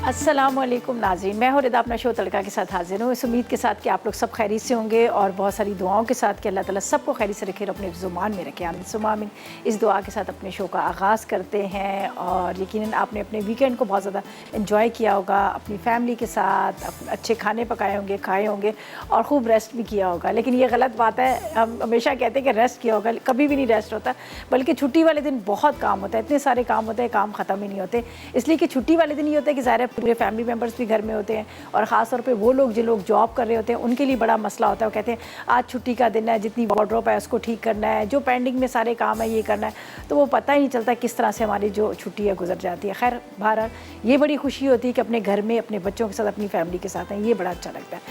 अस्सलामुअलैकुम नाज़रीन, मैं हूँ रिदा अपना शो तड़का के साथ हाजिर हूँ। इस उम्मीद के साथ कि आप लोग सब खैरियत से होंगे और बहुत सारी दुआओं के साथ कि अल्लाह ताला सबको खैरियत से रखे और अपने ज़ुबान में रखे। आमीन सुम्मा आमीन। इस दुआ के साथ अपने शो का आगाज़ करते हैं और यकीनन आपने अपने वीकेंड को बहुत ज़्यादा इन्जॉय किया होगा, अपनी फैमिली के साथ अच्छे खाने पकाए होंगे, खाए होंगे और खूब रेस्ट भी किया होगा। लेकिन ये गलत बात है, हम हमेशा कहते हैं कि रेस्ट किया होगा, कभी भी नहीं रेस्ट होता, बल्कि छुट्टी वाले दिन बहुत काम होता है, इतने सारे काम होते हैं, काम ख़त्म ही नहीं होते। इसलिए कि छुट्टी वाले दिन ये होता है कि ज़ाहिर पूरे फैमिली मेम्बर्स भी घर में होते हैं और ख़ास तौर पे वो लोग जो लोग जॉब कर रहे होते हैं उनके लिए बड़ा मसला होता है। वो कहते हैं आज छुट्टी का दिन है, जितनी वार्डरोब है उसको ठीक करना है, जो पेंडिंग में सारे काम है ये करना है, तो वो पता ही नहीं चलता किस तरह से हमारी जो छुट्टी है गुजर जाती है। खैर बहरहाल ये बड़ी खुशी होती है कि अपने घर में अपने बच्चों के साथ अपनी फैमिली के साथ हैं, ये बड़ा अच्छा लगता है।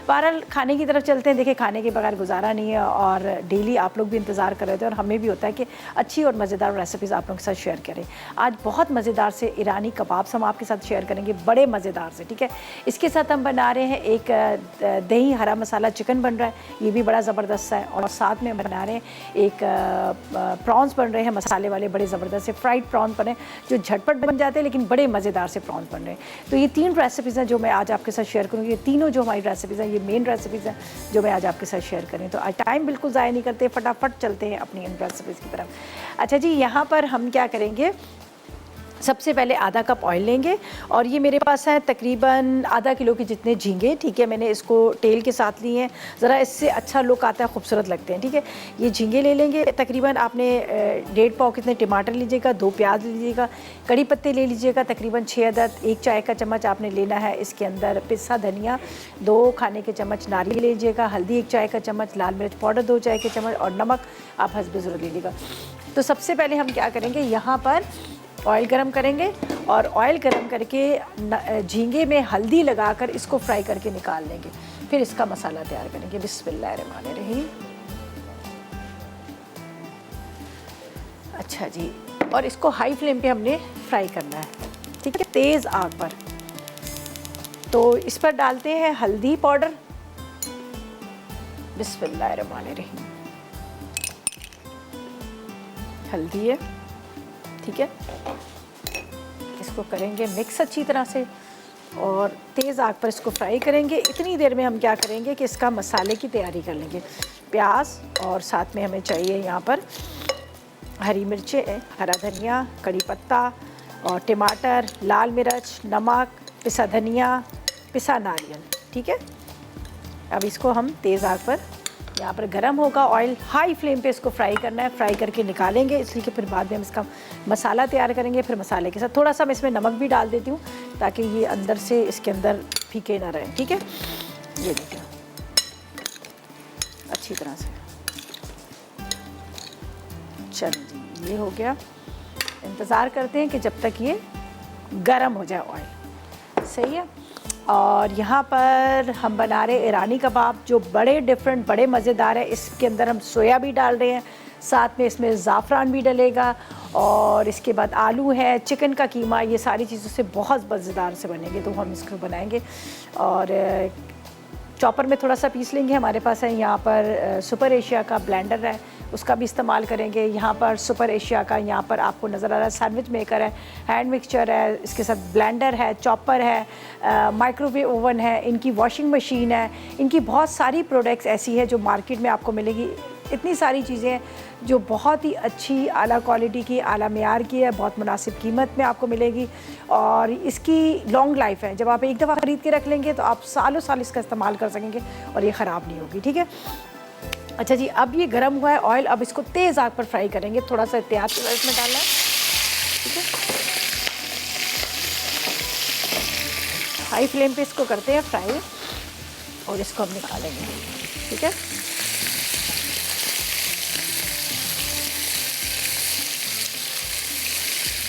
बहरहाल खाने की तरफ चलते हैं। देखिए खाने के बगैर गुजारा नहीं है और डेली आप लोग भी इंतज़ार कर रहे थे और हमें भी होता है कि अच्छी और मज़ेदार रेसिपीज़ आप लोगों के साथ शेयर करें। आज बहुत मज़ेदार से ईरानी कबाब्स हम आपके साथ शेयर करेंगे, बड़े मज़ेदार से, ठीक है। इसके साथ हम बना रहे हैं एक दही हरा मसाला चिकन बन रहा है, ये भी बड़ा ज़बरदस्त है। और साथ में बना रहे हैं एक प्रॉन्स बन रहे हैं मसाले वाले, बड़े ज़बरदस्त से फ्राइड प्रॉन्स बने जो झटपट बन जाते हैं लेकिन बड़े मज़ेदार से प्रॉन्स बन रहे हैं। तो ये 3 रेसिपीज़ हैं जो मैं आज आपके साथ शेयर करूँगी। ये तीनों जो हमारी रेसिपीज़ हैं ये मेन रेसिपीज़ हैं जो मैं आज आपके साथ शेयर करें। तो आज टाइम बिल्कुल ज़ाया नहीं करते, फटाफट चलते हैं अपनी इन रेसिपीज़ की तरफ। अच्छा जी, यहाँ पर हम क्या करेंगे, सबसे पहले आधा कप ऑयल लेंगे और ये मेरे पास है तकरीबन आधा किलो के जितने झींगे, ठीक है। मैंने इसको तेल के साथ लिए हैं, ज़रा इससे अच्छा लुक आता है, खूबसूरत लगते हैं, ठीक है। ये झींगे ले लेंगे। तकरीबन आपने 1.5 पाव कितने टमाटर लीजिएगा, 2 प्याज लीजिएगा, कड़ी पत्ते ले लीजिएगा तकरीबन 6 अदद, 1 चाय का चम्मच आपने लेना है। इसके अंदर पिसा धनिया 2 खाने के चम्मच नारियल लीजिएगा, हल्दी 1 चाय का चम्मच, लाल मिर्च पाउडर 2 चाय के चम्मच और नमक आप हस्ब ज़रूरत लीजिएगा। तो सबसे पहले हम क्या करेंगे, यहाँ पर ऑयल गरम करेंगे और ऑयल गरम करके झींगे में हल्दी लगाकर इसको फ्राई करके निकाल लेंगे। फिर इसका मसाला तैयार करेंगे। बिस्मिल्लाहिर्रहमानिर्रहीम। अच्छा जी, और इसको हाई फ्लेम पे हमने फ्राई करना है, ठीक है, तेज़ आग पर। तो इस पर डालते हैं हल्दी पाउडर। बिस्मिल्लाहिर्रहमानिर्रहीम। हल्दी है, ठीक है, इसको करेंगे मिक्स अच्छी तरह से और तेज़ आग पर इसको फ्राई करेंगे। इतनी देर में हम क्या करेंगे कि इसका मसाले की तैयारी कर लेंगे। प्याज और साथ में हमें चाहिए यहाँ पर हरी मिर्चें, हरा धनिया, कड़ी पत्ता और टमाटर, लाल मिर्च, नमक, पिसा धनिया, पिसा नारियल, ठीक है। अब इसको हम तेज़ आग पर, यहाँ पर गरम होगा ऑयल, हाई फ्लेम पे इसको फ्राई करना है, फ्राई करके निकालेंगे, इसलिए कि फिर बाद में हम इसका मसाला तैयार करेंगे। फिर मसाले के साथ थोड़ा सा मैं इसमें नमक भी डाल देती हूँ ताकि ये अंदर से इसके अंदर फीके ना रहे, ठीक है। ये देखिए अच्छी तरह से, चलो जी ये हो गया। इंतज़ार करते हैं कि जब तक ये गरम हो जाए ऑयल, सही है। और यहाँ पर हम बना रहे ईरानी कबाब जो बड़े डिफरेंट, बड़े मज़ेदार है। इसके अंदर हम सोया भी डाल रहे हैं, साथ में इसमें ज़ाफ़रान भी डलेगा और इसके बाद आलू है, चिकन का कीमा, ये सारी चीज़ों से बहुत मज़ेदार से बनेंगे। तो हम इसको बनाएंगे और चॉपर में थोड़ा सा पीस लेंगे। हमारे पास है यहाँ पर सुपर एशिया का ब्लेंडर है, उसका भी इस्तेमाल करेंगे। यहाँ पर सुपर एशिया का, यहाँ पर आपको नज़र आ रहा है सैंडविच मेकर है, हैंड मिक्सचर है, इसके साथ ब्लेंडर है, चॉपर है, माइक्रोवेव ओवन है, इनकी वॉशिंग मशीन है, इनकी बहुत सारी प्रोडक्ट्स ऐसी है जो मार्केट में आपको मिलेगी। इतनी सारी चीज़ें हैं जो बहुत ही अच्छी आला क्वालिटी की, आला मेयार की है, बहुत मुनासिब कीमत में आपको मिलेगी और इसकी लॉन्ग लाइफ है। जब आप एक दफ़ा ख़रीद के रख लेंगे तो आप सालों साल इसका इस्तेमाल कर सकेंगे और ये ख़राब नहीं होगी, ठीक है। अच्छा जी, अब ये गर्म हुआ है ऑयल, अब इसको तेज़ आग पर फ्राई करेंगे। थोड़ा सा एहतियात से इसमें डालना है, ठीक है। हाई फ्लेम पे इसको करते हैं फ्राई और इसको हम निकालेंगे, ठीक है।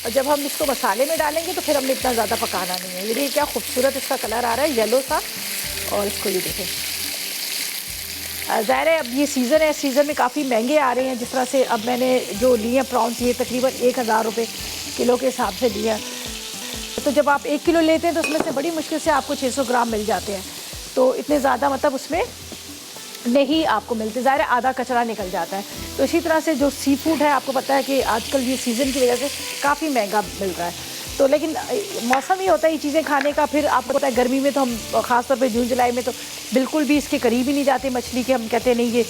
और जब हम इसको मसाले में डालेंगे तो फिर हमने इतना ज़्यादा पकाना नहीं है। ये देखिए क्या खूबसूरत इसका कलर आ रहा है, येलो सा। और इसको ये देखें, ज़ाहिर है अब ये सीज़न है, सीज़न में काफ़ी महंगे आ रहे हैं। जिस तरह से अब मैंने जो लिए हैं प्रॉन्स, ये तकरीबन 1000 रुपये किलो के हिसाब से लिया। तो जब आप 1 किलो लेते हैं तो उसमें से बड़ी मुश्किल से आपको 600 ग्राम मिल जाते हैं। तो इतने ज़्यादा मतलब उसमें नहीं आपको मिलते, ज़ाहिर है आधा कचरा निकल जाता है। तो इसी तरह से जो सी फूड है, आपको पता है कि आजकल ये सीज़न की वजह से काफ़ी महंगा मिल रहा है। तो लेकिन मौसम ही होता है ये चीज़ें खाने का। फिर आपको पता है गर्मी में तो हम ख़ासतौर पे जून जुलाई में तो बिल्कुल भी इसके करीब ही नहीं जाते मछली के। हम कहते हैं नहीं, ये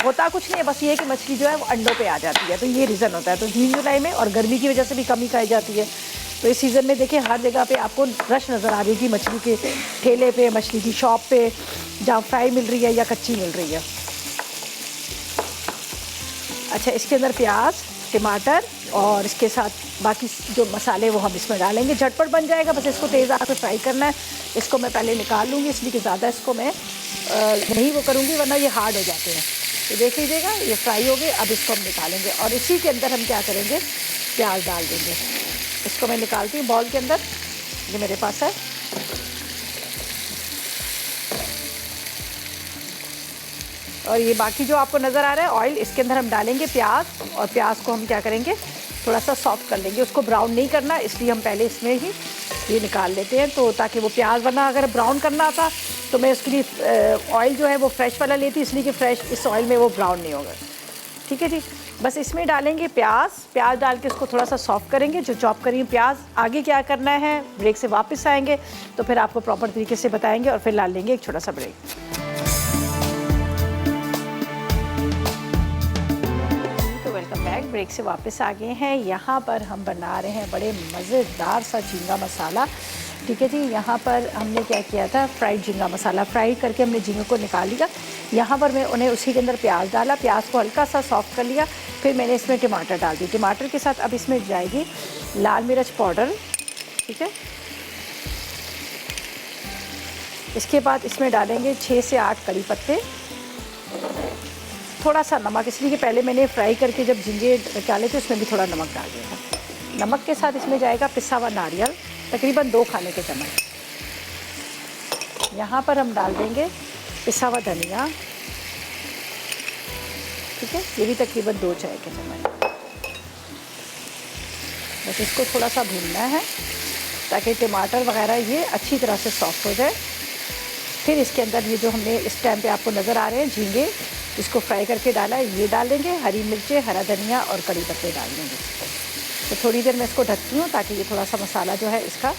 होता कुछ नहीं है, बस ये है कि मछली जो है वो अंडों पे आ जाती है, तो ये रीज़न होता है। तो जून जुलाई में और गर्मी की वजह से भी कमी खाई जाती है। तो इस सीज़न में देखिए हर जगह पे आपको रश नज़र आ रही होगी मछली के ठेले पे, मछली की शॉप पे, जहाँ फ्राई मिल रही है या कच्ची मिल रही है। अच्छा, इसके अंदर प्याज, टमाटर और इसके साथ बाकी जो मसाले वो हम इसमें डालेंगे। झटपट बन जाएगा, बस इसको तेज़ आंच पे फ्राई करना है। इसको मैं पहले निकाल लूँगी, इसलिए कि ज़्यादा इसको मैं नहीं वो करूँगी, वरना ये हार्ड हो जाते हैं। तो देख लीजिएगा ये फ्राई हो गए। अब इसको हम निकालेंगे और इसी के अंदर हम क्या करेंगे, प्याज डाल देंगे। इसको मैं निकालती हूँ बाउल के अंदर, ये मेरे पास है। और ये बाकी जो आपको नज़र आ रहा है ऑयल, इसके अंदर हम डालेंगे प्याज, और प्याज को हम क्या करेंगे, थोड़ा सा सॉफ्ट कर लेंगे। उसको ब्राउन नहीं करना, इसलिए हम पहले इसमें ही ये निकाल लेते हैं, तो ताकि वो प्याज, वरना अगर ब्राउन करना था तो मैं उसके लिए ऑयल जो है वो फ्रेश वाला लेती, इसलिए कि फ्रेश इस ऑयल में वो ब्राउन नहीं होगा। ठीक है जी, बस इसमें डालेंगे प्याज डाल के उसको थोड़ा सा सॉफ्ट करेंगे, जो चॉप करेंगे प्याज। आगे क्या करना है, ब्रेक से वापस आएंगे तो फिर आपको प्रॉपर तरीके से बताएंगे, और फिर ला लेंगे एक छोटा सा ब्रेक। ब्रेक से वापस आ गए हैं। यहाँ पर हम बना रहे हैं बड़े मज़ेदार सा झींगा मसाला। ठीक है जी, यहाँ पर हमने क्या किया था, फ्राइड झींगा मसाला फ्राई करके हमने झींगे को निकाल लिया। यहाँ पर मैं उन्हें उसी के अंदर प्याज डाला, प्याज को हल्का सा सॉफ्ट कर लिया। फिर मैंने इसमें टमाटर डाल दी। टमाटर के साथ अब इसमें जाएगी लाल मिर्च पाउडर। ठीक है, इसके बाद इसमें डालेंगे 6 से 8 कड़ी पत्ते, थोड़ा सा नमक, इसलिए कि पहले मैंने फ्राई करके जब झींगे निकाले थे उसमें भी थोड़ा नमक डाल दिया था। नमक के साथ इसमें जाएगा पिसा हुआ नारियल, तकरीबन 2 खाने के चम्मच। यहाँ पर हम डाल देंगे पिसा हुआ धनिया। ठीक है, ये भी तकरीबन 2 चाय के चम्मच। बस इसको थोड़ा सा भूनना है ताकि टमाटर वगैरह ये अच्छी तरह से सॉफ्ट हो जाए। फिर इसके अंदर ये जो हमने इस टाइम पे आपको नज़र आ रहे हैं झींगे, इसको फ्राई करके डाला है, ये डाल देंगे। हरी मिर्चें, हरा धनिया और कड़ी पत्ते डाल देंगे। तो थोड़ी देर मैं इसको ढकती हूँ ताकि ये थोड़ा सा मसाला जो है इसका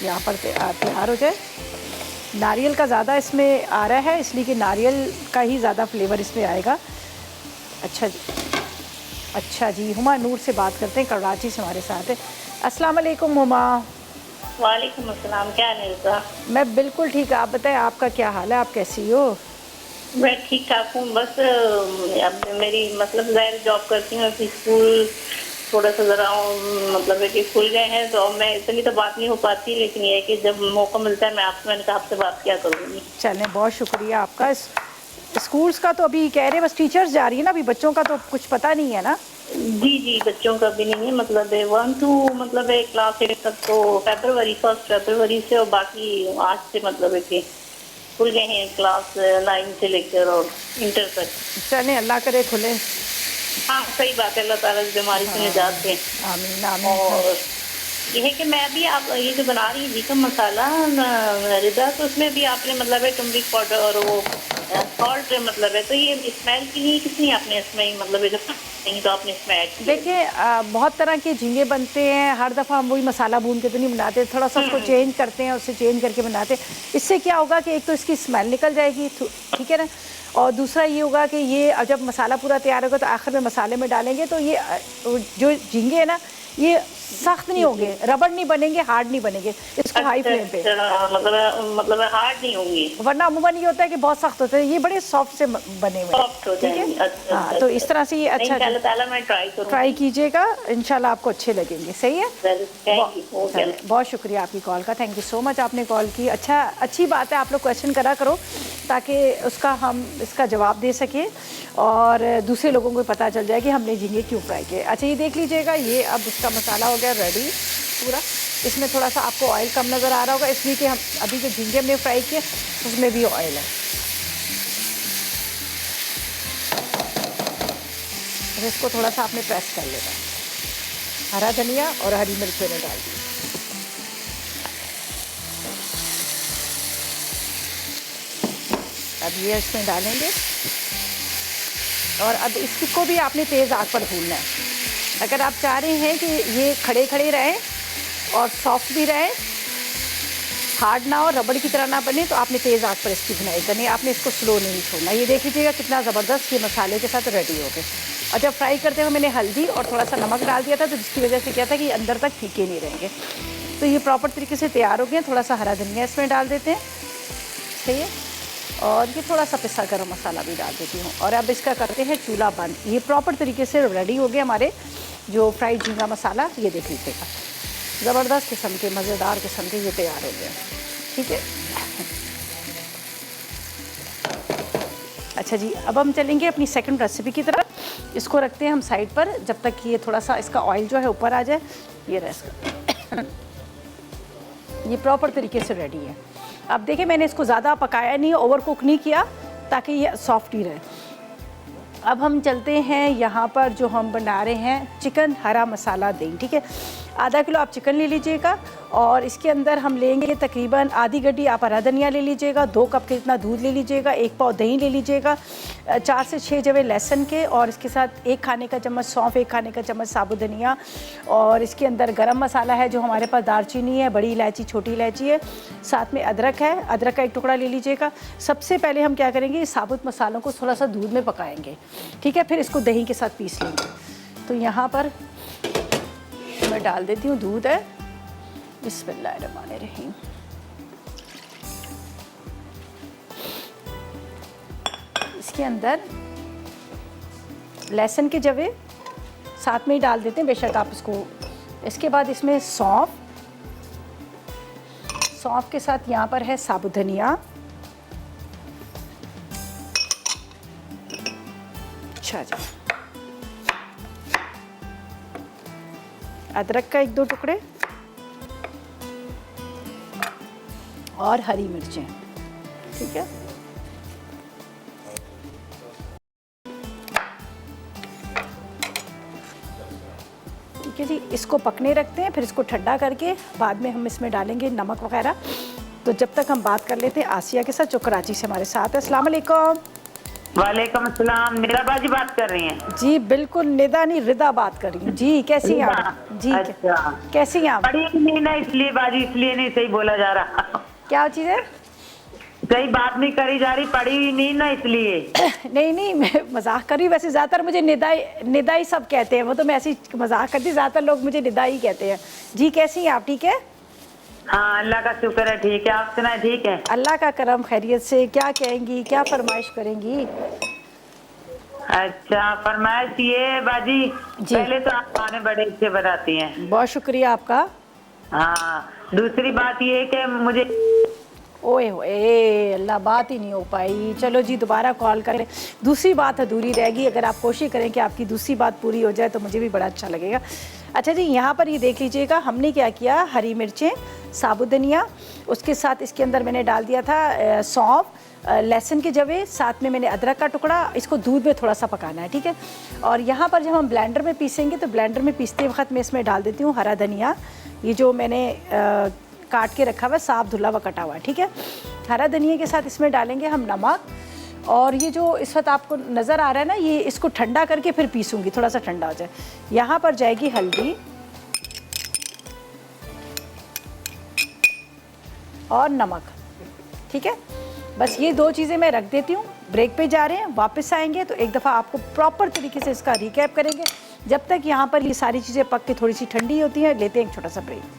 यहाँ पर तैयार हो जाए। नारियल का ज़्यादा इसमें आ रहा है, इसलिए कि नारियल का ही ज़्यादा फ्लेवर इसमें आएगा। अच्छा जी, हुमा नूर से बात करते हैं, कराची से हमारे साथ है। अस्सलाम वालेकुम हुमा। वालेकुम अस्सलाम, क्या है? मैं बिल्कुल ठीक है, आप बताएं आपका क्या हाल है, आप कैसी हो? मैं ठीक ठाक हूँ, बस अब मेरी मतलब ज़ाहिर जॉब करती हूँ, स्कूल थोड़ा सा ज़रा मतलब है कि खुल गए हैं, तो मैं इतनी तो बात नहीं हो पाती, लेकिन ये है कि जब मौका मिलता है मैंने कहा आपसे बात क्या करूँगी। चलें, बहुत शुक्रिया आपका। स्कूल्स का तो अभी कह रहे हैं बस टीचर्स जा रही है ना, अभी बच्चों का तो कुछ पता नहीं है ना। जी, बच्चों का भी नहीं है, मतलब 1 to मतलब क्लास 8 तक तो फरवरी 1 फरवरी से, और बाकी आज से मतलब है कि खुल गए हैं क्लास 9 से लेकर और इंटर तक। चलें, अल्लाह करे खुले। हाँ, सही बात है, अल्लाह ताला इस बीमारी से निजात दें। आमीन आमीन। और ये है कि मैं अभी आप ये जो बना रही है चिकन मसाला रिदा, तो उसमें भी आपने मतलब है टर्मरिक पाउडर और वो सॉल्ट मतलब है, तो ये स्मेल के लिए कितनी आपने इसमें मतलब है जो नहीं तो आपने इसमें ऐड किया? देखिए बहुत तरह के झींगे बनते हैं, हर दफ़ा हम वही मसाला भून के तो नहीं बनाते, थोड़ा सा उसको चेंज करते हैं, उससे चेंज करके बनाते हैं। इससे क्या होगा कि एक तो इसकी स्मेल निकल जाएगी, ठीक है ना, और दूसरा ये होगा कि ये जब मसाला पूरा तैयार होगा तो आखिर में मसाले में डालेंगे तो ये जो झींगे है ना ये सख्त नहीं होंगे, रबड़ नहीं बनेंगे, हार्ड नहीं बनेंगे। इसको हाई फ्लेम पे मतलब हार्ड नहीं होंगे, वरना अमूमन ये होता है कि बहुत सख्त होते हैं, ये बड़े सॉफ्ट से बने हुए हैं। ठीक है, हाँ, तो इस तरह से ये अच्छा मैं ट्राई कीजिएगा, इंशाल्लाह आपको अच्छे लगेंगे। सही है, बहुत शुक्रिया आपकी कॉल का, थैंक यू सो मच, आपने कॉल की। अच्छी बात है, आप लोग क्वेश्चन करा करो ताकि उसका हम इसका जवाब दे सकें और दूसरे लोगों को पता चल जाए कि हमने झींगे क्यों फ्राई किए। अच्छा, ये देख लीजिएगा, ये अब उसका मसाला हो गया रेडी पूरा। इसमें थोड़ा सा आपको ऑयल कम नज़र आ रहा होगा, इसलिए कि हम अभी जो झींगे हमने फ्राई किए उसमें भी ऑयल है। और इसको थोड़ा सा आपने प्रेस कर लेना। हरा धनिया और हरी मिर्च मैंने डाल दी। अब ये इसमें डालेंगे और अब इसको भी आपने तेज़ आग पर भूनना है। अगर आप चाह रहे हैं कि ये खड़े खड़े रहें और सॉफ्ट भी रहे, हार्ड ना हो, रबड़ की तरह ना बने, तो आपने तेज़ आंच पर इसकी भुनाई करनी है, आपने इसको स्लो नहीं छोड़ना। ये देख लीजिएगा कितना ज़बरदस्त ये मसाले के साथ रेडी हो गए। और जब फ्राई करते हुए मैंने हल्दी और थोड़ा सा नमक डाल दिया था, तो जिसकी वजह से क्या था कि अंदर तक फीके नहीं रहेंगे। तो ये प्रॉपर तरीके से तैयार हो गए। थोड़ा सा हरा धनिया इसमें डाल देते हैं, सही है, और ये थोड़ा सा पिसा गरम मसाला भी डाल देती हूँ। और अब इसका करते हैं चूल्हा बंद। ये प्रॉपर तरीके से रेडी हो गए हमारे जो फ्राइड झींगा मसाला। ये देख लीजिएगा ज़बरदस्त किस्म के, मज़ेदार किस्म के ये तैयार हो गए। ठीक है, अच्छा जी, अब हम चलेंगे अपनी सेकंड रेसिपी की तरफ। इसको रखते हैं हम साइड पर जब तक कि ये थोड़ा सा इसका ऑयल जो है ऊपर आ जाए। ये रहा इसका ये प्रॉपर तरीके से रेडी है। अब देखिए मैंने इसको ज़्यादा पकाया नहीं, ओवर कुक नहीं किया, ताकि ये सॉफ्ट ही रहे। अब हम चलते हैं यहाँ पर जो हम बना रहे हैं चिकन हरा मसाला दही। ठीक है, आधा किलो आप चिकन ले लीजिएगा और इसके अंदर हम लेंगे तकरीबन आधी गड्डी आप हरा धनिया ले लीजिएगा, 2 कप के इतना दूध ले लीजिएगा, 1 पाव दही ले लीजिएगा, 4 से 6 जवे लहसुन के, और इसके साथ 1 खाने का चम्मच सौंफ, 1 खाने का चम्मच साबुत धनिया, और इसके अंदर गरम मसाला है जो हमारे पास दालचीनी है, बड़ी इलायची, छोटी इलायची है, साथ में अदरक है, अदरक का 1 टुकड़ा ले लीजिएगा। सबसे पहले हम क्या करेंगे, साबुत मसालों को थोड़ा सा दूध में पकाएंगे। ठीक है, फिर इसको दही के साथ पीस लेंगे। तो यहाँ पर मैं डाल देती हूँ दूध है, बिस्मिल्लाहिर्रहमानिर्रहीम। इसके अंदर लहसुन के जवे साथ में ही डाल देते हैं, बेशक आप इसको। इसके बाद इसमें सौंफ के साथ यहाँ पर है साबुत धनिया, अच्छा जी, अदरक का 1-2 टुकड़े और हरी मिर्चें। ठीक है, ठीक है जी, इसको पकने रखते हैं, फिर इसको ठंडा करके बाद में हम इसमें डालेंगे नमक वगैरह। तो जब तक हम बात कर लेते हैं आसिया के साथ जो कराची से हमारे साथ है। अस्सलाम वालेकुम। वालेकुम अस्सलाम, निदा बाजी बात कर रही हैं? जी बिल्कुल, निदा नहीं रिदा बात कर रही हूँ जी। कैसी हैं आप? जी अच्छा, कैसी हैं आप? पढ़ी नहीं ना, इसलिए बाजी, इसलिए नहीं सही बोला जा रहा। क्या चीज़ है? सही बात नहीं करी जा रही, पढ़ी नहीं ना इसलिए। नहीं मैं मजाक कर रही हूँ। वैसे ज़्यादातर मुझे निदा ही सब कहते हैं, वो तो मैं ऐसी मजाक करती, ज़्यादातर लोग मुझे निदा ही कहते हैं। जी कैसी हैं आप? ठीक है, हाँ अल्लाह का शुक्र है, ठीक है। आप सुनाए? ठीक है, अल्लाह का करम, खैरियत से। क्या कहेंगी, क्या फरमाइश करेंगी? अच्छा, फरमाइश ये बाजी, पहले तो आप खाने बड़े अच्छे बनाती हैं। बहुत शुक्रिया आपका। हाँ, दूसरी बात ये है कि मुझे ओए होए, अल्लाह, बात ही नहीं हो पाई। चलो जी, दोबारा कॉल करें। दूसरी बात अधूरी रहेगी, अगर आप कोशिश करें कि आपकी दूसरी बात पूरी हो जाए तो मुझे भी बड़ा अच्छा लगेगा। अच्छा जी, यहाँ पर ये देख लीजिएगा हमने क्या किया, हरी मिर्चें, साबुत धनिया, उसके साथ इसके अंदर मैंने डाल दिया था सौंफ, लहसुन के जवे, साथ में मैंने अदरक का टुकड़ा। इसको दूध में थोड़ा सा पकाना है। ठीक है, और यहाँ पर जब हम ब्लेंडर में पीसेंगे तो ब्लेंडर में पीसते वक्त मैं इसमें डाल देती हूँ हरा धनिया, ये जो मैंने काट के रखा हुआ है, साफ धुला हुआ कटा हुआ है। ठीक है, हरा धनिया के साथ इसमें डालेंगे हम नमक, और ये जो इस वक्त आपको नज़र आ रहा है ना, ये इसको ठंडा करके फिर पीसूंगी, थोड़ा सा ठंडा हो जाए। यहाँ पर जाएगी हल्दी और नमक। ठीक है, बस ये 2 चीज़ें मैं रख देती हूँ। ब्रेक पे जा रहे हैं, वापस आएंगे तो एक दफ़ा आपको प्रॉपर तरीके से इसका रिकैप करेंगे। जब तक यहाँ पर ये सारी चीज़ें पक के थोड़ी सी ठंडी होती हैं, लेते हैं एक छोटा सा ब्रेक।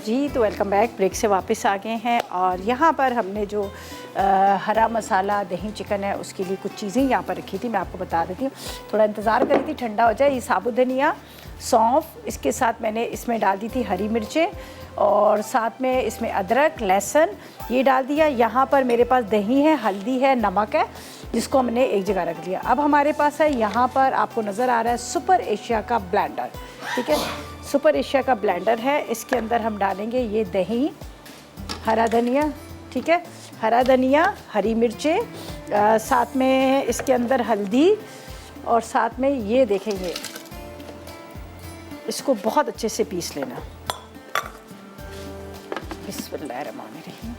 जी, तो वेलकम बैक। ब्रेक से वापस आ गए हैं और यहाँ पर हमने जो हरा मसाला दही चिकन है उसके लिए कुछ चीज़ें यहाँ पर रखी थी, मैं आपको बता देती हूँ। थोड़ा इंतज़ार करी थी ठंडा हो जाए। ये साबुत धनिया, सौंफ, इसके साथ मैंने इसमें डाल दी थी हरी मिर्चें, और साथ में इसमें अदरक, लहसुन ये डाल दिया। यहाँ पर मेरे पास दही है, हल्दी है, नमक है, जिसको हमने एक जगह रख लिया। अब हमारे पास है यहाँ पर आपको नज़र आ रहा है सुपर एशिया का ब्लेंडर। ठीक है, सुपर एशिया का ब्लेंडर है। इसके अंदर हम डालेंगे ये दही, हरा धनिया, ठीक है, हरा धनिया, हरी मिर्चें, साथ में इसके अंदर हल्दी, और साथ में ये देखेंगे, इसको बहुत अच्छे से पीस लेना। बिस्मिल्लाहिर्रहमानिर्रहीम।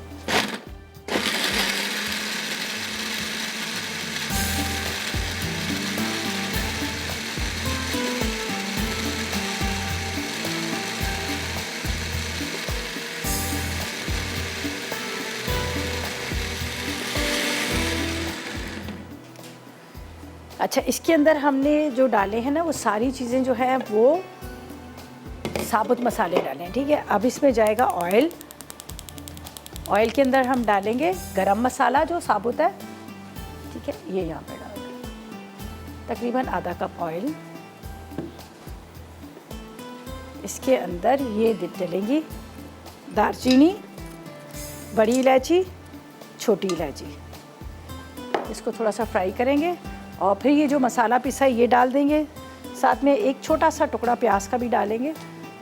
अच्छा, इसके अंदर हमने जो डाले हैं ना वो सारी चीज़ें जो है वो साबुत मसाले डाले हैं, ठीक है। अब इसमें जाएगा ऑयल। ऑयल के अंदर हम डालेंगे गरम मसाला जो साबुत है, ठीक है, ये यहाँ पे डाल दें तकरीबन आधा कप ऑयल। इसके अंदर ये डलेंगी दालचीनी, बड़ी इलायची, छोटी इलायची। इसको थोड़ा सा फ्राई करेंगे और फिर ये जो मसाला पिसा है ये डाल देंगे। साथ में एक छोटा सा टुकड़ा प्याज का भी डालेंगे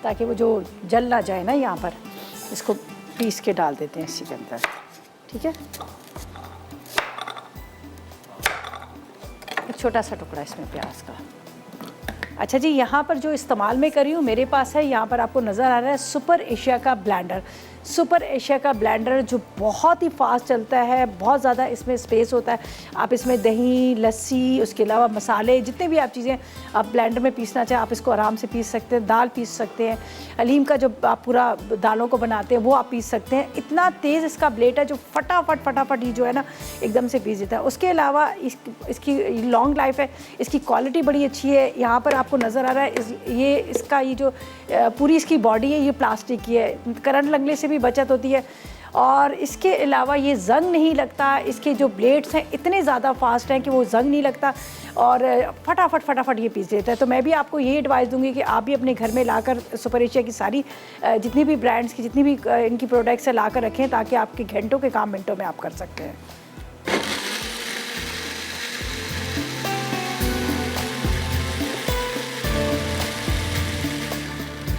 ताकि वो जो जल ना जाए ना यहाँ पर। इसको पीस के डाल देते हैं इसी के अंदर, ठीक है। एक छोटा सा टुकड़ा इसमें प्याज का। अच्छा जी, यहाँ पर जो इस्तेमाल मैं कर रही हूँ, मेरे पास है, यहाँ पर आपको नज़र आ रहा है सुपर एशिया का ब्लेंडर। सुपर एशिया का ब्लेंडर जो बहुत ही फास्ट चलता है, बहुत ज़्यादा इसमें स्पेस होता है। आप इसमें दही, लस्सी, उसके अलावा मसाले, जितने भी आप चीज़ें आप ब्लेंडर में पीसना चाहें आप इसको आराम से पीस सकते हैं। दाल पीस सकते हैं, हलीम का जो आप पूरा दालों को बनाते हैं वो आप पीस सकते हैं। इतना तेज़ इसका ब्लेड है जो फटाफट ये जो है ना एकदम से पीस देता है। उसके अलावा इसकी लॉन्ग लाइफ है, इसकी क्वालिटी बड़ी अच्छी है। यहाँ पर आपको नज़र आ रहा है ये इसका ये जो पूरी इसकी बॉडी है ये प्लास्टिक की है, करंट लगने से भी बचत होती है। और इसके अलावा ये जंग नहीं लगता। इसके जो ब्लेड्स हैं इतने ज़्यादा फास्ट हैं कि वो जंग नहीं लगता और फटाफट ये पीस देता है। तो मैं भी आपको ये एडवाइस दूंगी कि आप भी अपने घर में लाकर सुपर एशिया की सारी जितनी भी ब्रांड्स की जितनी भी इनकी प्रोडक्ट्स है लाकर रखें ताकि आपके घंटों के काम मिनटों में आप कर सकते हैं।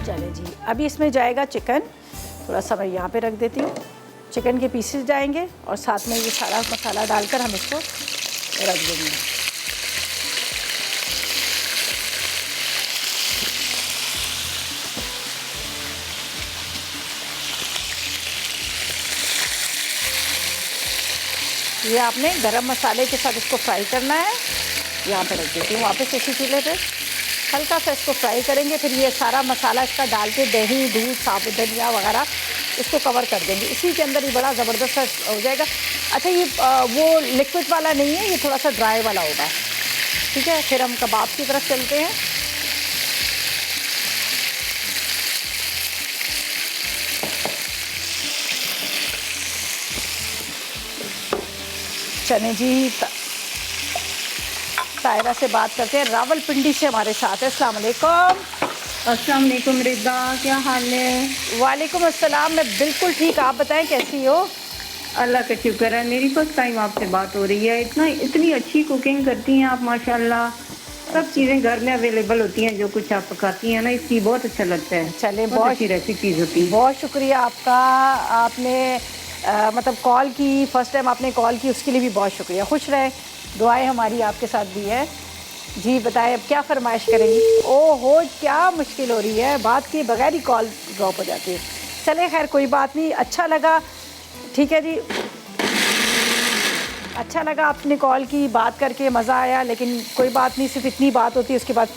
चले जी, अभी इसमें जाएगा चिकन। थोड़ा सा मैं यहाँ पे रख देती हूँ। चिकन के पीसेस जाएंगे और साथ में ये सारा मसाला डालकर हम इसको रख देंगे। ये आपने गरम मसाले के साथ इसको फ्राई करना है। यहाँ पे रख देती हूँ वापस इसी चूल्हे पे। हल्का सा इसको फ्राई करेंगे, फिर ये सारा मसाला इसका डाल के दही, दूध, साबुत धनिया वगैरह इसको कवर कर देंगे। इसी के अंदर ये बड़ा ज़बरदस्त हो जाएगा। अच्छा, ये वो लिक्विड वाला नहीं है, ये थोड़ा सा ड्राई वाला होगा, ठीक है। फिर हम कबाब की तरफ चलते हैं। चने जी, तायरा से बात करते हैं। रावलपिंडी से हमारे साथ है। अस्सलाम वालेकुम। अस्सलाम वालेकुम रिदा, क्या हाल है? वालेकुम अस्सलाम, मैं बिल्कुल ठीक, आप बताएं कैसी हो? अल्लाह का शुक्र है। मेरी फर्स्ट टाइम आपसे बात हो रही है। इतनी अच्छी कुकिंग करती हैं आप माशाल्लाह। सब चीज़ें घर में अवेलेबल होती हैं, जो कुछ आप पकाती हैं ना, इसकी बहुत अच्छा लगता है। चले, बहुत अच्छी रेसिपीज होती है। बहुत शुक्रिया आपका। आपने मतलब कॉल की, फर्स्ट टाइम आपने कॉल की, उसके लिए भी बहुत शुक्रिया। खुश रहे, दुआएं हमारी आपके साथ भी है। जी बताएं, अब क्या फरमाइश करेंगी? ओहो, क्या मुश्किल हो रही है, बात के बगैर ही कॉल ड्रॉप हो जाती है। चले खैर, कोई बात नहीं, अच्छा लगा, ठीक है जी, अच्छा लगा आपने कॉल की, बात करके मज़ा आया। लेकिन कोई बात नहीं, सिर्फ इतनी बात होती है, उसके बाद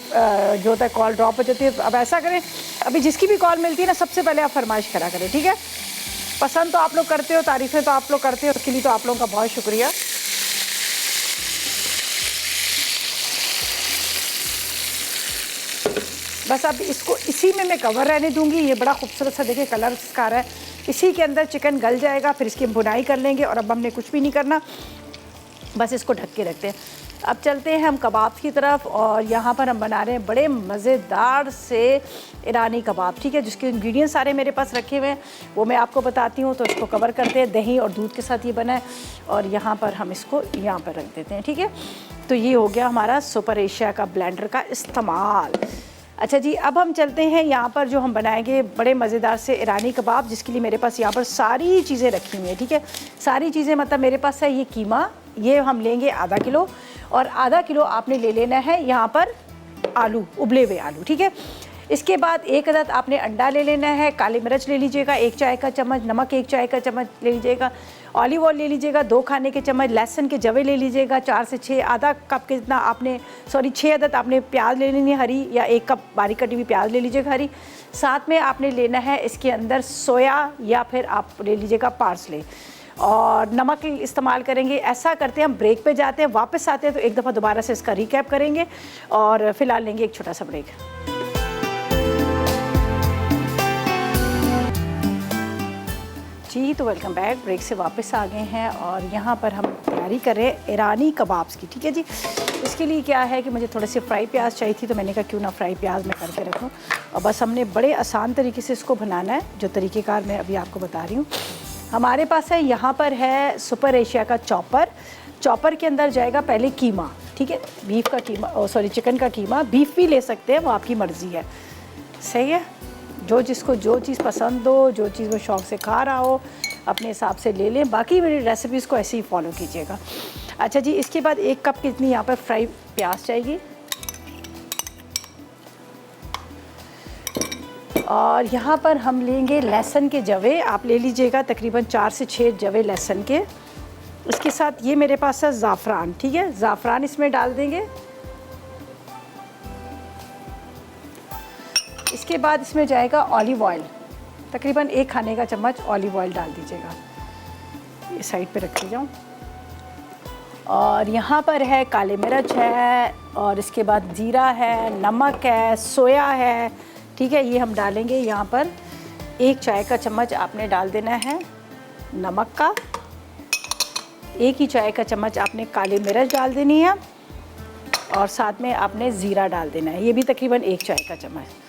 जो होता है कॉल ड्रॉप हो जाती है। अब ऐसा करें, अभी जिसकी भी कॉल मिलती है ना, सबसे पहले आप फरमाइश करा करें, ठीक है। पसंद तो आप लोग करते हो, तारीफ़ें तो आप लोग करते हो, उसके लिए तो आप लोगों का बहुत शुक्रिया। बस अब इसको इसी में मैं कवर रहने दूंगी। ये बड़ा खूबसूरत सा देखिए कलर इसका आ रहा है। इसी के अंदर चिकन गल जाएगा, फिर इसकी हम बुनाई कर लेंगे। और अब हमने कुछ भी नहीं करना, बस इसको ढक के रखते हैं। अब चलते हैं हम कबाब की तरफ। और यहाँ पर हम बना रहे हैं बड़े मज़ेदार से ईरानी कबाब, ठीक है, जिसके इंग्रेडिएंट्स सारे मेरे पास रखे हुए हैं, वो मैं आपको बताती हूँ। तो इसको कवर करते हैं, दही और दूध के साथ ये बना है। और यहाँ पर हम इसको यहाँ पर रख देते हैं, ठीक है। तो ये हो गया हमारा सुपर एशिया का ब्लेंडर का इस्तेमाल। अच्छा जी, अब हम चलते हैं यहाँ पर जो हम बनाएंगे बड़े मज़ेदार से ईरानी कबाब, जिसके लिए मेरे पास यहाँ पर सारी चीज़ें रखी हुई हैं, ठीक है। सारी चीज़ें मतलब मेरे पास है ये कीमा, ये हम लेंगे आधा किलो। और आधा किलो आपने ले लेना है यहाँ पर आलू, उबले हुए आलू, ठीक है। इसके बाद एक अदद आपने अंडा ले लेना है, काली मिर्च ले लीजिएगा 1 चाय का चम्मच, नमक 1 चाय का चम्मच ले लीजिएगा, ऑलिव ऑयल ले लीजिएगा 2 खाने के चम्मच, लहसुन के जवे ले लीजिएगा 4 से 6, आधा कप के जितना आपने 6 अदद आपने प्याज ले लेनी है हरी, या 1 कप बारीक कटी हुई प्याज ले लीजिएगा हरी। साथ में आपने लेना है इसके अंदर सोया या फिर आप ले लीजिएगा पार्सले। और नमक इस्तेमाल करेंगे। ऐसा करते हैं हम ब्रेक पे जाते हैं, वापस आते हैं तो एक दफ़ा दोबारा से इसका रिकैप करेंगे और फ़िलहाल लेंगे एक छोटा सा ब्रेक। जी तो वेलकम बैक, ब्रेक से वापस आ गए हैं और यहाँ पर हम तैयारी कर रहे हैं ईरानी कबाब्स की। ठीक है जी, इसके लिए क्या है कि मुझे थोड़े से फ्राई प्याज चाहिए थी तो मैंने कहा क्यों ना फ्राई प्याज मैं करके रखूँ। और बस हमने बड़े आसान तरीके से इसको बनाना है, जो तरीक़ेकार मैं अभी आपको बता रही हूँ। हमारे पास है यहाँ पर है सुपर एशिया का चॉपर। चॉपर के अंदर जाएगा पहले कीमा, ठीक है, बीफ का कीमा, सॉरी चिकन का कीमा। बीफ भी ले सकते हैं, वो आपकी मर्ज़ी है, सही है। जो जिसको जो चीज़ पसंद हो, जो चीज़ वो शौक़ से खा रहा हो, अपने हिसाब से ले लें। बाकी मेरी रेसिपीज़ को ऐसे ही फॉलो कीजिएगा। अच्छा जी, इसके बाद 1 कप कितनी यहाँ पर फ्राई प्याज चाहिए और यहाँ पर हम लेंगे लहसुन के जवे। आप ले लीजिएगा तकरीबन 4 से 6 जवे लहसुन के। इसके साथ ये मेरे पास है ज़ाफ़रान, ठीक है, ज़ाफ़रान इसमें डाल देंगे। इसके बाद इसमें जाएगा ऑलिव ऑयल, तकरीबन 1 खाने का चम्मच ऑलिव ऑयल डाल दीजिएगा। ये साइड पे रख जाऊँ। और यहाँ पर है काले मिर्च है और इसके बाद ज़ीरा है, नमक है, सोया है, ठीक है, ये हम डालेंगे। यहाँ पर 1 चाय का चम्मच आपने डाल देना है नमक का, 1 ही चाय का चम्मच आपने काली मिर्च डाल देनी है और साथ में आपने ज़ीरा डाल देना है, ये भी तकरीबन 1 चाय का चम्मच।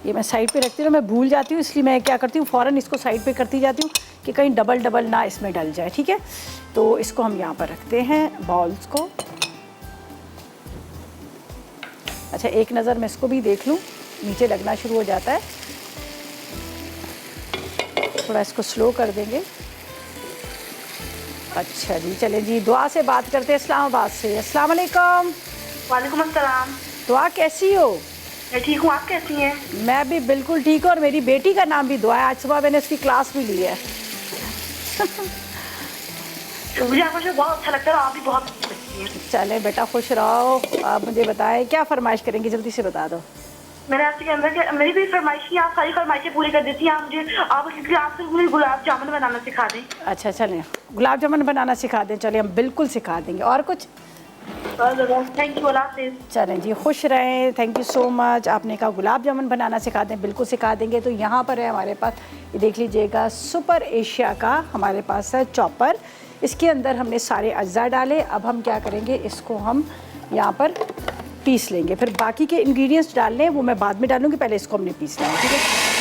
ये मैं साइड पे रखती हूँ, मैं भूल जाती हूँ, इसलिए मैं क्या करती हूँ फ़ौरन इसको साइड पे करती जाती हूँ कि कहीं डबल ना इसमें डल जाए, ठीक है। तो इसको हम यहाँ पर रखते हैं बाउल्स को। अच्छा, एक नज़र मैं इसको भी देख लूँ, नीचे लगना शुरू हो जाता है, थोड़ा इसको स्लो कर देंगे। अच्छा जी, चलें जी, दुआ से बात करते हैं इस्लामाबाद से। अस्सलाम वालेकुम। वालेकुम अस्सलाम। दुआ कैसी हो? मैं ठीक हूँ, आप कैसी हैं? मैं भी बिल्कुल ठीक हूँ और मेरी बेटी का नाम भी दुआ है। आज सुबह मैंने इसकी क्लास भी ली है। मुझे आपका शो बहुत अच्छा लगता है और आप भी बहुत अच्छी लगती हैं। चले बेटा, खुश रहो। आप मुझे बताएं क्या फरमाइश करेंगी, जल्दी से बता दो। मैंने आपसे कहना कि मेरी भी फरमाइश की, आप सारी फरमाइशें पूरी कर देती हैं। आप मुझे आपसे मुझे गुलाब जामुन बनाना सिखा दें। अच्छा चलें, गुलाब जामुन बनाना सिखा दें। चलिए हम बिल्कुल सिखा देंगे। और कुछ? थैंक यू, अल्लाह हाफ़िज़। चलें जी, खुश रहें, थैंक यू सो मच। आपने कहा गुलाब जामुन बनाना सिखा दें, बिल्कुल सिखा देंगे। तो यहाँ पर है हमारे पास, ये देख लीजिएगा, सुपर एशिया का हमारे पास है चॉपर। इसके अंदर हमने सारे अज्जा डाले। अब हम क्या करेंगे, इसको हम यहाँ पर पीस लेंगे। फिर बाकी के इंग्रेडिएंट्स डालने हैं वो मैं बाद में डालूँगी, पहले इसको हमने पीसना है, ठीक है।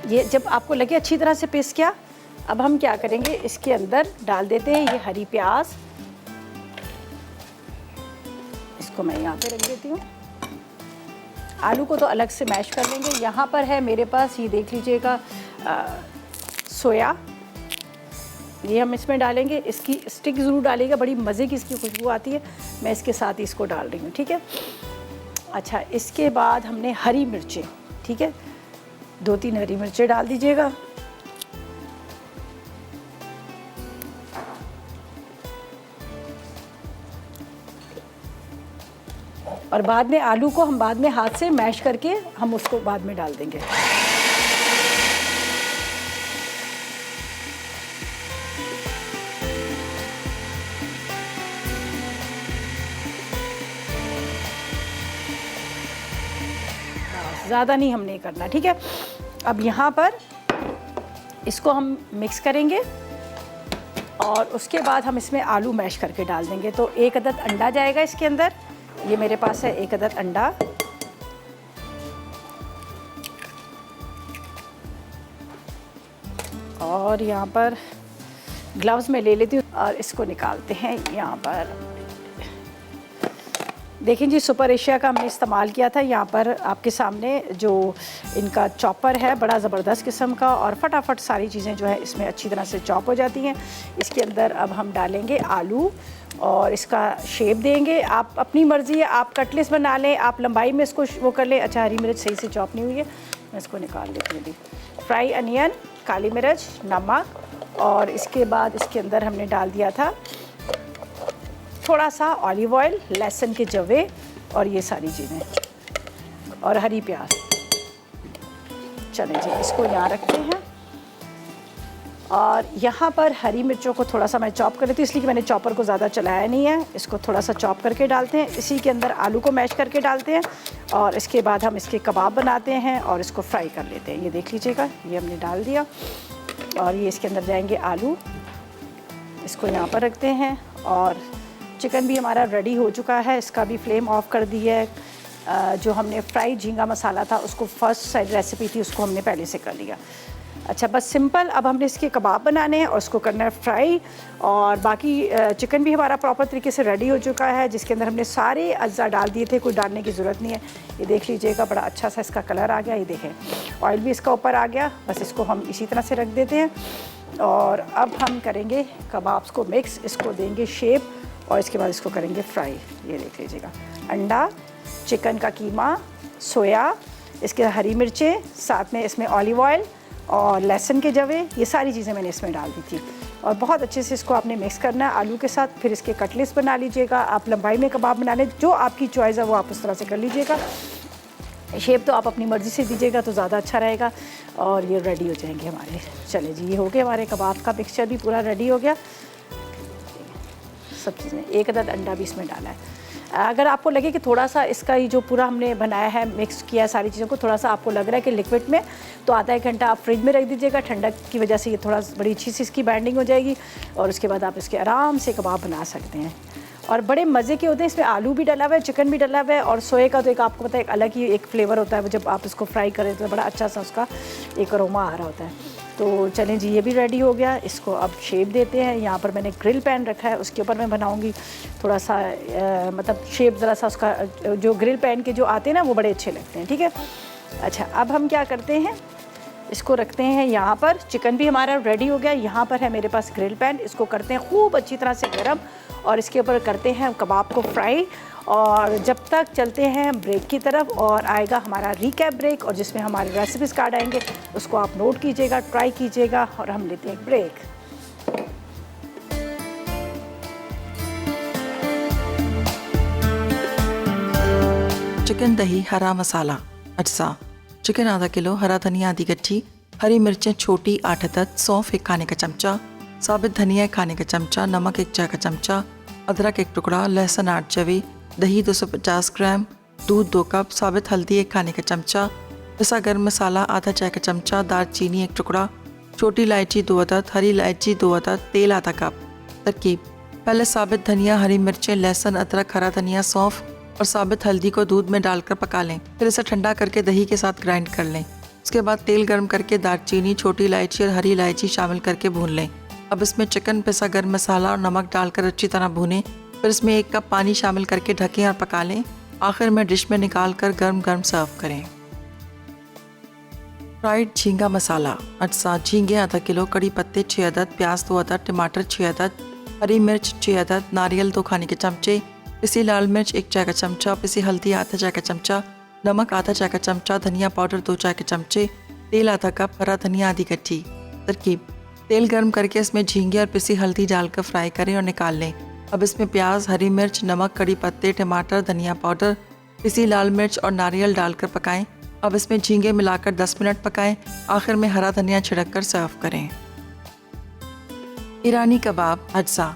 ये जब आपको लगे अच्छी तरह से पीस गया, अब हम क्या करेंगे, इसके अंदर डाल देते हैं ये हरी प्याज। इसको मैं यहाँ पे रख देती हूँ। आलू को तो अलग से मैश कर लेंगे। यहाँ पर है मेरे पास, ये देख लीजिएगा, सोया, ये हम इसमें डालेंगे। इसकी स्टिक ज़रूर डालिएगा, बड़ी मज़े की इसकी खुशबू आती है। मैं इसके साथ ही इसको डाल रही हूँ, ठीक है। अच्छा, इसके बाद हमने हरी मिर्चें, ठीक है, 2-3 हरी मिर्चें डाल दीजिएगा। और बाद में आलू को हम बाद में हाथ से मैश करके हम उसको बाद में डाल देंगे। ज़्यादा नहीं हमने करना, ठीक है। अब यहाँ पर इसको हम मिक्स करेंगे और उसके बाद हम इसमें आलू मैश करके डाल देंगे। तो 1 अदद अंडा जाएगा इसके अंदर। ये मेरे पास है 1 अदद अंडा। और यहाँ पर ग्लव्स में ले लेती हूँ और इसको निकालते हैं। यहाँ पर देखें जी, सुपर एशिया का हमने इस्तेमाल किया था। यहाँ पर आपके सामने जो इनका चॉपर है, बड़ा ज़बरदस्त किस्म का, और फटाफट सारी चीज़ें जो है इसमें अच्छी तरह से चॉप हो जाती हैं। इसके अंदर अब हम डालेंगे आलू और इसका शेप देंगे। आप अपनी मर्ज़ी है, आप कटलेस बना लें, आप लंबाई में इसको वो कर लें। अच्छा, हरी मिर्च सही से चॉप नहीं हुई है, मैं इसको निकाल लेती हूँ। फ्राई अनियन, काली मिर्च, नमक और इसके बाद इसके अंदर हमने डाल दिया था थोड़ा सा ऑलिव ऑयल, लहसुन के जवे और ये सारी चीज़ें और हरी प्याज। चलें जी, इसको यहाँ रखते हैं। और यहाँ पर हरी मिर्चों को थोड़ा सा मैं चॉप कर लेती हूँ, इसलिए कि मैंने चॉपर को ज़्यादा चलाया नहीं है। इसको थोड़ा सा चॉप करके डालते हैं। इसी के अंदर आलू को मैश करके डालते हैं और इसके बाद हम इसके कबाब बनाते हैं और इसको फ्राई कर लेते हैं। ये देख लीजिएगा, ये हमने डाल दिया और ये इसके अंदर जाएंगे आलू। इसको यहाँ पर रखते हैं और चिकन भी हमारा रेडी हो चुका है। इसका भी फ्लेम ऑफ कर दिया है। जो हमने फ्राई झींगा मसाला था उसको फर्स्ट साइड रेसिपी थी उसको हमने पहले से कर लिया। अच्छा, बस सिंपल। अब हमने इसके कबाब बनाने हैं और उसको करना है फ्राई। और बाकी चिकन भी हमारा प्रॉपर तरीके से रेडी हो चुका है, जिसके अंदर हमने सारे अज्जा डाल दिए थे, कोई डालने की ज़रूरत नहीं है। ये देख लीजिएगा, बड़ा अच्छा सा इसका कलर आ गया। ये देखें, ऑयल भी इसका ऊपर आ गया। बस इसको हम इसी तरह से रख देते हैं और अब हम करेंगे कबाब्स को मिक्स, इसको देंगे शेप और इसके बाद इसको करेंगे फ्राई। ये देख लीजिएगा, अंडा, चिकन का कीमा, सोया, इसके हरी मिर्चें, साथ में इसमें ऑलिव ऑयल और लहसुन के जवे, ये सारी चीज़ें मैंने इसमें डाल दी थी। और बहुत अच्छे से इसको आपने मिक्स करना है आलू के साथ। फिर इसके कटलेट्स बना लीजिएगा। आप लंबाई में कबाब बना लें, जो आपकी चॉइस है वो आप उस तरह से कर लीजिएगा। शेप तो आप अपनी मर्ज़ी से दीजिएगा तो ज़्यादा अच्छा रहेगा। और ये रेडी हो जाएंगे हमारे। चले जी, ये हो गया हमारे कबाब का मिक्सचर भी पूरा रेडी हो गया। सब चीज़ें, एक अदद अंडा भी इसमें डाला है। अगर आपको लगे कि थोड़ा सा इसका ये जो पूरा हमने बनाया है, मिक्स किया है सारी चीज़ों को, थोड़ा सा आपको लग रहा है कि लिक्विड में, तो आधा 1 घंटा आप फ्रिज में रख दीजिएगा। ठंडक की वजह से ये थोड़ा बड़ी अच्छी सी इसकी बाइंडिंग हो जाएगी और उसके बाद आप इसके आराम से कबाब बना सकते हैं। और बड़े मज़े के होते हैं। इसमें आलू भी डला हुआ है, चिकन भी डला हुआ है और सोए का तो एक आपको पता है एक अलग ही एक फ्लेवर होता है। वो जब आप इसको फ्राई करें तो बड़ा अच्छा सा उसका एक अरोमा आ रहा होता है। तो चलें जी, ये भी रेडी हो गया। इसको अब शेप देते हैं। यहाँ पर मैंने ग्रिल पैन रखा है, उसके ऊपर मैं बनाऊँगी। थोड़ा सा मतलब शेप ज़रा सा उसका, जो ग्रिल पैन के जो आते हैं ना वो बड़े अच्छे लगते हैं। ठीक है, अच्छा, अब हम क्या करते हैं, इसको रखते हैं यहाँ पर। चिकन भी हमारा रेडी हो गया। यहाँ पर है मेरे पास ग्रिल पैन, इसको करते हैं खूब अच्छी तरह से गर्म और इसके ऊपर करते हैं कबाब को फ्राई। और जब तक चलते हैं ब्रेक की तरफ और आएगा हमारा रिकैप ब्रेक, और जिसमें हमारे रेसिपीज़ कार्ड आएंगे, उसको आप नोट कीजिएगा, ट्राई कीजिएगा। और हम लेते हैं ब्रेक। चिकन दही हरा मसाला अज्जा। चिकन आधा किलो, हरा धनिया आधी गट्ठी, हरी मिर्चें छोटी 8 अदद, सौंफ 1 खाने का चमचा, साबित धनिया 1 खाने का चमचा, नमक 1 चाय का चमचा, अदरक 1 टुकड़ा, लहसुन 8 जवे, दही 250 ग्राम, दूध 2 कप, साबित हल्दी 1 खाने का चमचा, पिसा गर्म मसाला आधा चाय का चमचा, दालचीनी 1 टुकड़ा, छोटी इलायची 2 अदद, हरी इलायची 2 अदद, तेल आधा कप। तरकीब: पहले साबित धनिया, हरी मिर्चें, लहसुन, अदरक, हरा धनिया, सौंफ और साबित हल्दी को दूध में डालकर पका लें। फिर इसे ठंडा करके दही के साथ ग्राइंड कर लें। उसके बाद तेल गर्म करके दालचीनी, छोटी इलायची और हरी इलायची शामिल करके भून लें। अब इसमें चिकन, पिसा गर्म मसाला और नमक डालकर अच्छी तरह भूनें। फिर इसमें 1 कप पानी शामिल करके ढकें और पका लें। आखिर में डिश में निकाल कर गर्म गर्म सर्व करें। फ्राइड झींगा मसाला अज्जा। झींगे आधा किलो, कड़ी पत्ते 6 अदद, प्याज 2 अदद, टमाटर 6 अदद, हरी मिर्च 6 अदद, नारियल 2 खाने के चमचे, पिसी लाल मिर्च 1 चाय का चमचा, पिसी हल्दी आधा चाय का चमचा, नमक आधा चाय का चमचा, धनिया पाउडर 2 चाय के चमचे, तेल आधा कप, हरा धनिया आधी गट्ठी। तरकीब: तेल गर्म करके इसमें झींगे और पिसी हल्दी डालकर फ्राई करें और निकाल लें। अब इसमें प्याज, हरी मिर्च, नमक, कड़ी पत्ते, टमाटर, धनिया पाउडर, पिसी लाल मिर्च और नारियल डालकर पकाएं। अब इसमें झींगे मिलाकर 10 मिनट पकाएं। आखिर में हरा धनिया छिड़ककर सर्व करें। ईरानी कबाब अज्जा।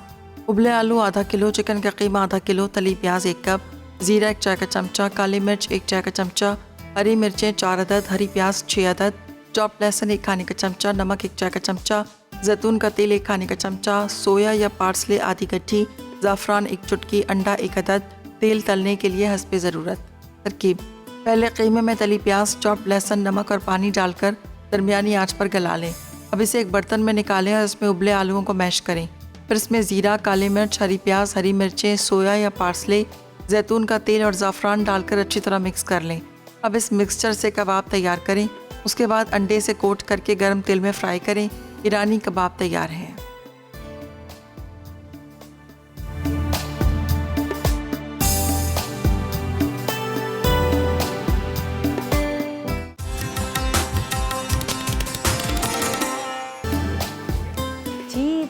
उबले आलू आधा किलो, चिकन का कीमा आधा किलो, तली प्याज 1 कप, ज़ीरा 1 चाय का चमचा, काली मिर्च 1 चाय का चमचा, हरी मिर्चें 4 अदद, हरी प्याज 6 अदद, चॉप लहसुन 1 खाने का चमचा, नमक 1 चाय का चमचा, जैतून का तेल 1 खाने का चमचा, सोया या पार्सले आधी गट्ठी, ज़ाफ़रान 1 चुटकी, अंडा 1 अदद, तेल तलने के लिए हस्बे ज़रूरत। तरकीब: पहले कीमे में तली प्याज, चॉप लहसुन, नमक और पानी डालकर दरमियानी आंच पर गला लें। अब इसे एक बर्तन में निकालें और इसमें उबले आलूओं को मैश करें। फिर इसमें ज़ीरा, काली मिर्च, हरी प्याज, हरी मिर्चें, सोया या पार्सले, जैतून का तेल और ज़ाफ़रान डालकर अच्छी तरह मिक्स कर लें। अब इस मिक्सचर से कबाब तैयार करें। उसके बाद अंडे से कोट करके गर्म तेल में फ्राई करें। ईरानी कबाब तैयार हैं।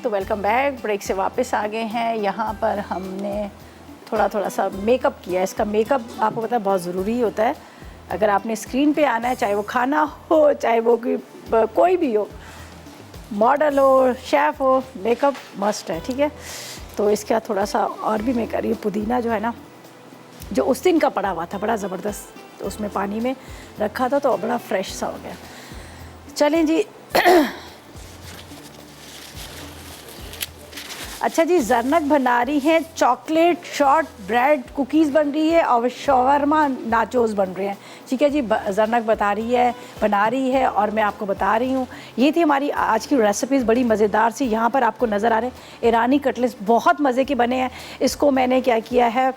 तो वेलकम बैक। ब्रेक से वापस आ गए हैं। यहाँ पर हमने थोड़ा सा मेकअप किया है। इसका मेकअप आपको पता है बहुत ज़रूरी होता है। अगर आपने स्क्रीन पे आना है, चाहे वो खाना हो, चाहे वो कोई भी हो, मॉडल हो, शेफ़ हो, मेकअप मस्ट है, ठीक है। तो इसके बाद थोड़ा सा और भी मैं कर रही हूँ। पुदीना जो है ना, जो उस दिन का पड़ा हुआ था बड़ा ज़बरदस्त, तो उसमें पानी में रखा था तो बड़ा फ्रेश सा हो गया। चलें जी। अच्छा जी, जरनक बना रही है चॉकलेट शॉर्ट ब्रेड कुकीज़ बन रही है और शवरमा नाचोस बन रहे हैं, ठीक है जी। जरनक बता रही है, बना रही है और मैं आपको बता रही हूँ। ये थी हमारी आज की रेसिपीज़, बड़ी मज़ेदार सी। यहाँ पर आपको नज़र आ रहे हैं ईरानी कटलेट्स, बहुत मज़े के बने हैं। इसको मैंने क्या किया है,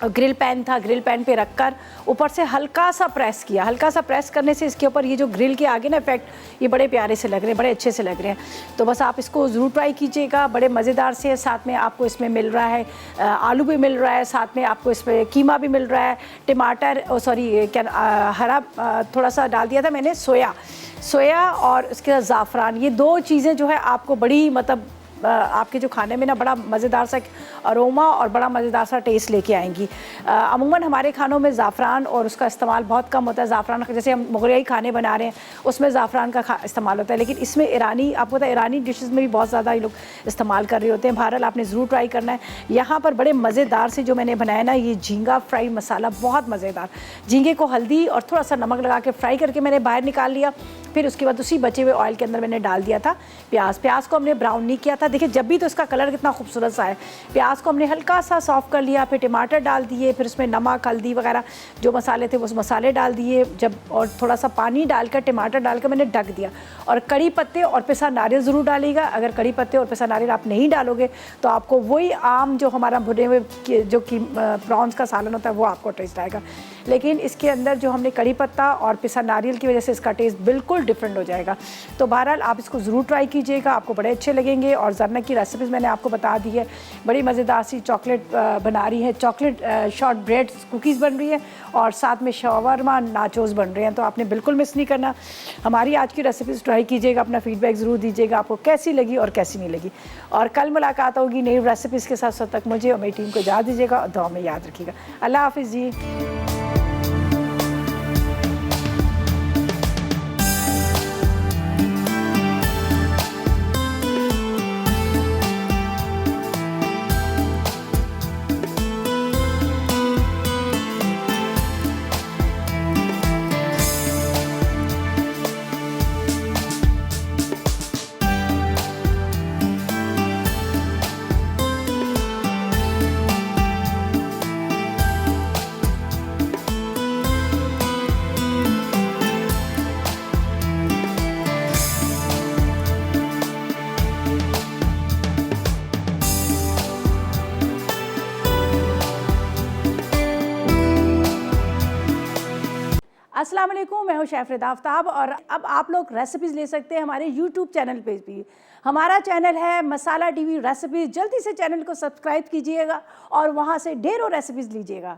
ग्रिल पैन था, ग्रिल पैन पे रखकर ऊपर से हल्का सा प्रेस किया। हल्का सा प्रेस करने से इसके ऊपर ये जो ग्रिल के आगे ना इफेक्ट, ये बड़े प्यारे से लग रहे हैं, बड़े अच्छे से लग रहे हैं। तो बस आप इसको ज़रूर ट्राई कीजिएगा, बड़े मज़ेदार से। साथ में आपको इसमें मिल रहा है आलू भी मिल रहा है, साथ में आपको इसमें कीमा भी मिल रहा है, टमाटर हरा थोड़ा सा डाल दिया था मैंने, सोया और उसके साथ ज़ाफ़रान। ये दो चीज़ें जो है आपको बड़ी मतलब आपके जो खाने में ना बड़ा मज़ेदार सा अरोमा और बड़ा मज़ेदार सा टेस्ट लेके आएंगी। अमूमन हमारे खानों में ज़ाफ़रान और उसका इस्तेमाल बहुत कम होता है। ज़ाफ़रान जैसे हम मुगलई खाने बना रहे हैं उसमें ज़ाफ़रान का इस्तेमाल होता है, लेकिन इसमें ईरानी, आपको पता है ईरानी डिशेज़ में भी बहुत ज़्यादा ये लोग इस्तेमाल कर रहे होते हैं। बहरहाल आपने ज़रूर ट्राई करना है। यहाँ पर बड़े मज़ेदार से जो मैंने बनाया ना, ये झींगा फ्राई मसाला, बहुत मज़ेदार। झींगे को हल्दी और थोड़ा सा नमक लगा के फ्राई करके मैंने बाहर निकाल लिया। फिर उसके बाद उसी बचे हुए ऑयल के अंदर मैंने डाल दिया था प्याज को हमने ब्राउन नहीं किया था। देखिए जब भी तो इसका कलर कितना खूबसूरत सा है। प्याज को हमने हल्का सा सॉफ्ट कर लिया, फिर टमाटर डाल दिए, फिर उसमें नमक हल्दी वगैरह जो मसाले थे वो मसाले डाल दिए जब, और थोड़ा सा पानी डालकर टमाटर डालकर मैंने ढक दिया। और कड़ी पत्ते और पिसा नारियल ज़रूर डालिएगा। अगर कड़ी पत्ते और पिसा नारियल आप नहीं डालोगे तो आपको वही आम जो हमारा भुने हुए जो प्रॉन्स का सालन होता है वो आपको टेस्ट आएगा। लेकिन इसके अंदर जो हमने कड़ी पत्ता और पिसा नारियल की वजह से इसका टेस्ट बिल्कुल डिफरेंट हो जाएगा। तो बहरहाल आप इसको ज़रूर ट्राई कीजिएगा, आपको बड़े अच्छे लगेंगे। और जरनक की रेसिपीज़ मैंने आपको बता दी है। बड़ी मज़ेदार सी चॉकलेट बना रही है, चॉकलेट शॉर्ट ब्रेड कुकीज़ बन रही है और साथ में शवरमा नाचोस बन रहे हैं। तो आपने बिल्कुल मिस नहीं करना। हमारी आज की रेसिपीज़ ट्राई कीजिएगा, अपना फीडबैक ज़रूर दीजिएगा आपको कैसी लगी और कैसी नहीं लगी। और कल मुलाकात होगी नई रेसिपीज़ के साथ। तक मुझे और मेरी टीम को इजाज़त दीजिएगा और दुआ में याद रखिएगा। अल्लाह हाफिज़ जी। अस्सलाम वालेकुम, मैं हूँ शेफ़ रिदा आफ्ताब और अब आप लोग रेसिपीज़ ले सकते हैं हमारे यूट्यूब चैनल पे भी। हमारा चैनल है मसाला टीवी रेसिपीज़। जल्दी से चैनल को सब्सक्राइब कीजिएगा और वहाँ से ढेरों रेसिपीज़ लीजिएगा।